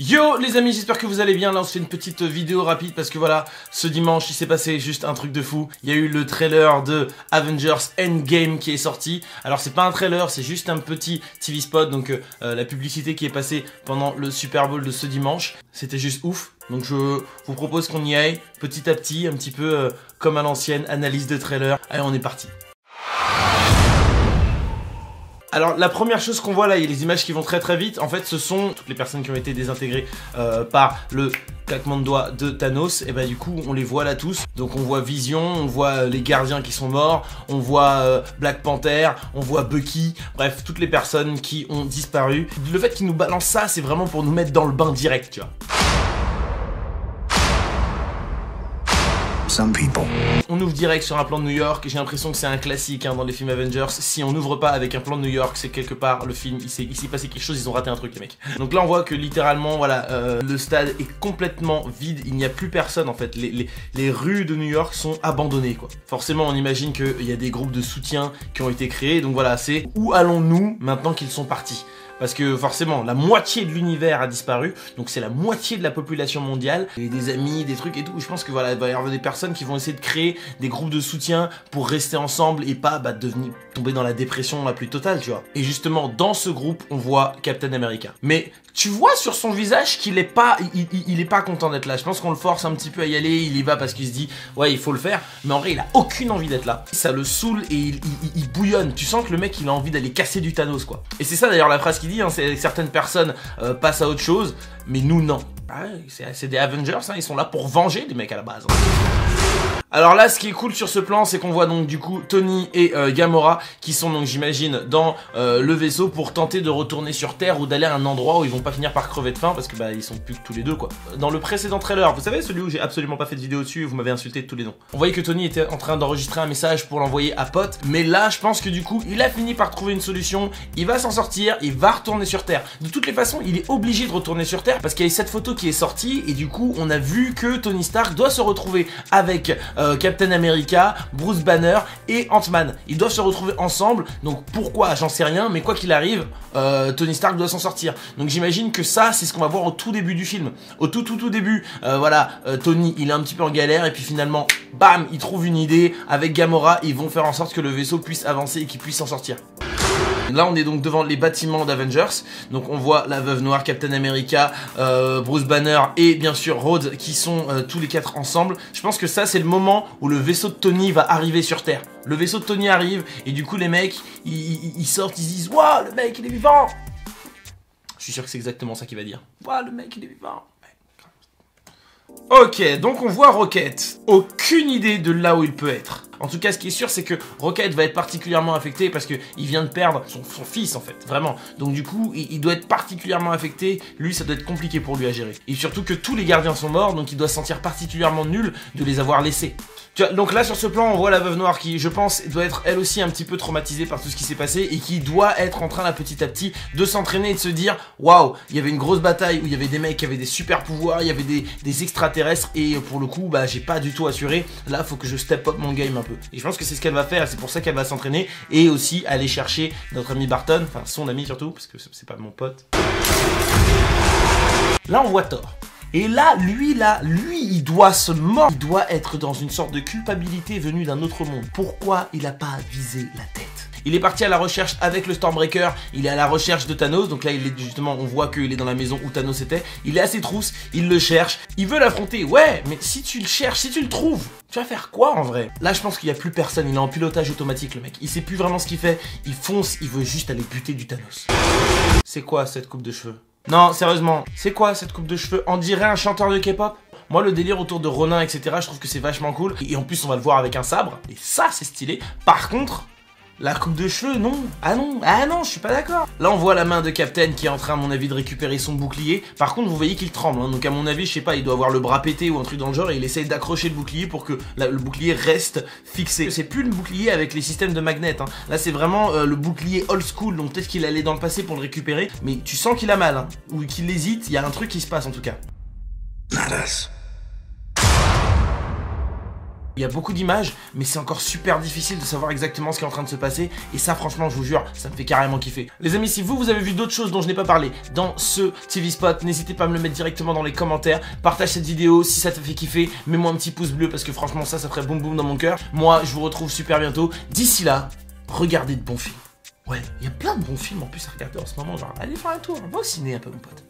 Yo les amis, j'espère que vous allez bien. Là on se fait une petite vidéo rapide parce que voilà, ce dimanche il s'est passé juste un truc de fou. Il y a eu le trailer de Avengers Endgame qui est sorti. Alors c'est pas un trailer, c'est juste un petit TV spot. Donc la publicité qui est passée pendant le Super Bowl de ce dimanche, c'était juste ouf. Donc je vous propose qu'on y aille petit à petit, un petit peu comme à l'ancienne, analyse de trailer. Allez, on est parti. Alors la première chose qu'on voit là, il y a les images qui vont très vite. En fait ce sont toutes les personnes qui ont été désintégrées par le claquement de doigts de Thanos. Et bah du coup on les voit là tous. Donc on voit Vision, on voit les gardiens qui sont morts, on voit Black Panther, on voit Bucky. Bref, toutes les personnes qui ont disparu. Le fait qu'ils nous balancent ça, c'est vraiment pour nous mettre dans le bain direct, tu vois. On ouvre direct sur un plan de New York. J'ai l'impression que c'est un classique dans les films Avengers. Si on n'ouvre pas avec un plan de New York, c'est quelque part le film, il s'est passé quelque chose, ils ont raté un truc les mecs. Donc là on voit que littéralement voilà, le stade est complètement vide, il n'y a plus personne en fait. Les rues de New York sont abandonnées quoi. Forcément on imagine qu'il y a des groupes de soutien qui ont été créés. Donc voilà, c'est où allons-nous maintenant qu'ils sont partis? Parce que forcément, la moitié de l'univers a disparu, donc c'est la moitié de la population mondiale. Et des amis, des trucs et tout. Je pense que voilà, il va y avoir des personnes qui vont essayer de créer des groupes de soutien pour rester ensemble et pas devenir tomber dans la dépression la plus totale, tu vois. Et justement, dans ce groupe, on voit Captain America. Mais tu vois sur son visage qu'il est pas, il est pas content d'être là. Je pense qu'on le force un petit peu à y aller. Il y va parce qu'il se dit, ouais, il faut le faire. Mais en vrai, il a aucune envie d'être là. Ça le saoule et il bouillonne. Tu sens que le mec, il a envie d'aller casser du Thanos, quoi. Et c'est ça d'ailleurs la phrase qu'il dit. C'est certaines personnes passent à autre chose, mais nous non. Ah, c'est des Avengers, ils sont là pour venger les mecs à la base. Alors là, ce qui est cool sur ce plan, c'est qu'on voit donc du coup Tony et Gamora qui sont donc j'imagine dans le vaisseau pour tenter de retourner sur Terre ou d'aller à un endroit où ils vont pas finir par crever de faim parce que ils sont plus que tous les deux quoi. Dans le précédent trailer, vous savez celui où j'ai absolument pas fait de vidéo dessus et vous m'avez insulté de tous les noms. On voyait que Tony était en train d'enregistrer un message pour l'envoyer à Pote, mais là je pense que du coup il a fini par trouver une solution, il va s'en sortir, il va retourner sur Terre. De toutes les façons, il est obligé de retourner sur Terre parce qu'il y a cette photo qui est sortie et du coup on a vu que Tony Stark doit se retrouver avec Captain America, Bruce Banner et Ant-Man. Ils doivent se retrouver ensemble, donc pourquoi j'en sais rien, mais quoi qu'il arrive, Tony Stark doit s'en sortir. Donc j'imagine que ça c'est ce qu'on va voir au tout début du film. Au tout début, voilà, Tony il est un petit peu en galère et puis finalement, bam, il trouve une idée avec Gamora, ils vont faire en sorte que le vaisseau puisse avancer et qu'il puisse s'en sortir. Là on est donc devant les bâtiments d'Avengers. Donc on voit la Veuve Noire, Captain America, Bruce Banner et bien sûr Rhodes qui sont tous les quatre ensemble. Je pense que ça c'est le moment où le vaisseau de Tony va arriver sur Terre. Le vaisseau de Tony arrive et du coup les mecs ils sortent, ils se disent waouh le mec il est vivant. Je suis sûr que c'est exactement ça qu'il va dire. Waouh le mec il est vivant. Ok, donc on voit Rocket. Aucune idée de là où il peut être. En tout cas, ce qui est sûr, c'est que Rocket va être particulièrement affecté parce qu'il vient de perdre son fils, en fait, vraiment. Donc du coup, il doit être particulièrement affecté. Lui, ça doit être compliqué pour lui à gérer. Et surtout que tous les gardiens sont morts, donc il doit se sentir particulièrement nul de les avoir laissés. Tu vois, donc là, sur ce plan, on voit la Veuve Noire qui, je pense, doit être elle aussi un petit peu traumatisée par tout ce qui s'est passé et qui doit être en train, là, petit à petit, de s'entraîner et de se dire waouh, il y avait une grosse bataille où il y avait des mecs qui avaient des super pouvoirs, il y avait des extraterrestres et pour le coup, j'ai pas du tout assuré. Là, faut que je step up mon game un peu. Et je pense que c'est ce qu'elle va faire, c'est pour ça qu'elle va s'entraîner et aussi aller chercher notre ami Barton, enfin son ami surtout, parce que c'est pas mon pote. Là, on voit Thor. Et là, lui, il doit se mordre. Il doit être dans une sorte de culpabilité venue d'un autre monde. Pourquoi il a pas visé la tête? Il est parti à la recherche avec le Stormbreaker, il est à la recherche de Thanos, donc là il est justement, on voit qu'il est dans la maison où Thanos était, il est à ses trousses, il le cherche, il veut l'affronter, ouais, mais si tu le cherches, si tu le trouves, tu vas faire quoi en vrai? Là je pense qu'il n'y a plus personne, il est en pilotage automatique le mec, il sait plus vraiment ce qu'il fait, il fonce, il veut juste aller buter du Thanos. C'est quoi cette coupe de cheveux? Non, sérieusement, c'est quoi cette coupe de cheveux? On dirait un chanteur de K-pop. Moi, le délire autour de Ronin, etc., je trouve que c'est vachement cool. Et en plus, on va le voir avec un sabre. Et ça, c'est stylé. Par contre, la coupe de cheveux, non. Ah non, je suis pas d'accord. Là, on voit la main de Captain qui est en train, à mon avis, de récupérer son bouclier. Par contre, vous voyez qu'il tremble. Donc, à mon avis, je sais pas, il doit avoir le bras pété ou un truc dans le genre. Et il essaye d'accrocher le bouclier pour que le bouclier reste fixé. C'est plus le bouclier avec les systèmes de magnets. Là, c'est vraiment le bouclier old school. Donc, peut-être qu'il allait dans le passé pour le récupérer. Mais tu sens qu'il a mal, ou qu'il hésite. Il y a un truc qui se passe, en tout cas. Il y a beaucoup d'images, mais c'est encore super difficile de savoir exactement ce qui est en train de se passer. Et ça, franchement, je vous jure, ça me fait carrément kiffer. Les amis, si vous avez vu d'autres choses dont je n'ai pas parlé dans ce TV Spot, n'hésitez pas à me le mettre directement dans les commentaires. Partage cette vidéo si ça te fait kiffer. Mets-moi un petit pouce bleu parce que franchement, ça ferait boum boum dans mon cœur. Moi, je vous retrouve super bientôt. D'ici là, regardez de bons films. Ouais, il y a plein de bons films en plus à regarder en ce moment. Genre, allez faire un tour, va au ciné un peu, mon pote.